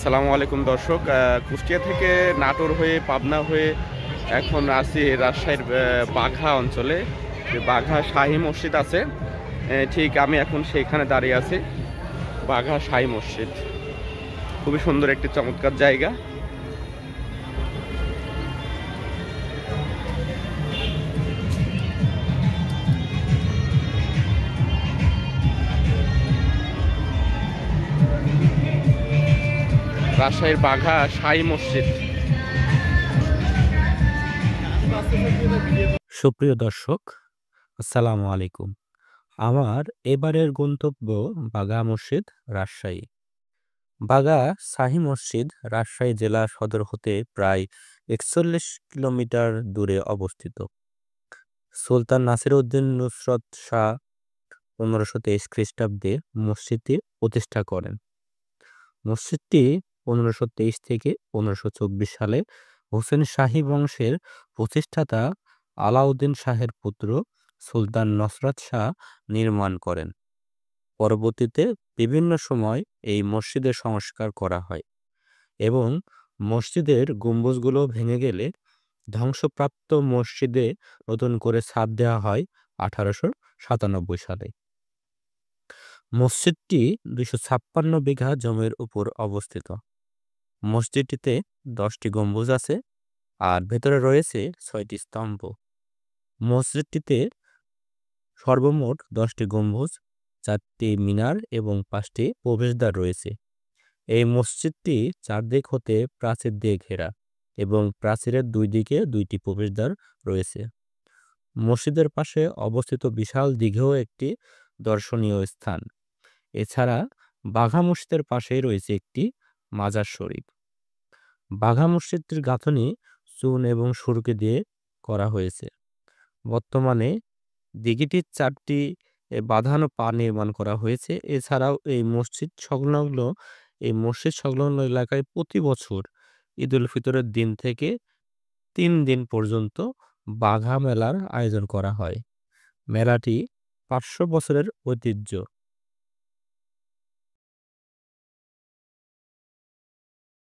আসসালামু আলাইকুম দর্শক। কুষ্টিয়া থেকে নাটোর হয়ে পাবনা হয়ে এখন আছি রাজশাহীর বাঘা অঞ্চলে। যে বাঘা শাহী মসজিদ আছে, ঠিক আমি এখন সেইখানে দাঁড়িয়ে আছি। বাঘা শাহী মসজিদ খুবই সুন্দর একটি চমৎকার জায়গা। রাজশাহীর বাঘা শাহী মসজিদ। সুপ্রিয় দর্শক, আসসালামু আলাইকুম। আমার এবারের গন্তব্য বাগা মসজিদ, রাজশাহী। বাগা শাহী মসজিদ রাজশাহী জেলা সদর হতে প্রায় ৪১ কিলোমিটার দূরে অবস্থিত। সুলতান নাসিরউদ্দিন নুসরত শাহ ১৫২৩ খ্রিস্টাব্দে মসজিদটি প্রতিষ্ঠা করেন। মসজিদটি ১৫২৩ থেকে ১৫২৪ সালে হোসেন শাহী বংশের প্রতিষ্ঠাতা আলাউদ্দিন শাহের পুত্র সুলতান নসরত শাহ নির্মাণ করেন। পরবর্তীতে বিভিন্ন সময় এই মসজিদের সংস্কার করা হয় এবং মসজিদের গম্বুজগুলো ভেঙে গেলে ধ্বংসপ্রাপ্ত মসজিদে নতুন করে ছাদ দেওয়া হয় ১৮৯৭ সালে। মসজিদটি ২৫৬ বিঘা জমির উপর অবস্থিত। মসজিদটিতে ১০টি গম্বুজ আছে আর ভেতরে রয়েছে ৬টি স্তম্ভ। মসজিদটিতে সর্বমোট ১০টি গম্বুজ, ৪টি মিনার এবং ৫টি প্রবেশদ্বার রয়েছে। এই মসজিদটি চারদিক হতে প্রাচীর দিয়ে ঘেরা এবং প্রাচীরের দুই দিকে ২টি প্রবেশদ্বার রয়েছে। মসজিদের পাশে অবস্থিত বিশাল দিঘেও একটি দর্শনীয় স্থান। এছাড়া বাঘা মসজিদের পাশেই রয়েছে একটি মাজার শরীফ। বাঘা মসজিদটির গাঁথনি চুন এবং সুরকি দিয়ে করা হয়েছে। বর্তমানে দিঘিটির ৪টি বাঁধানো পা নির্মাণ করা হয়েছে। এছাড়াও এই মসজিদ সংলগ্ন এলাকায় প্রতি বছর ঈদুল ফিতরের দিন থেকে ৩ দিন পর্যন্ত বাঘা মেলার আয়োজন করা হয়। মেলাটি ৫০০ বছরের ঐতিহ্য।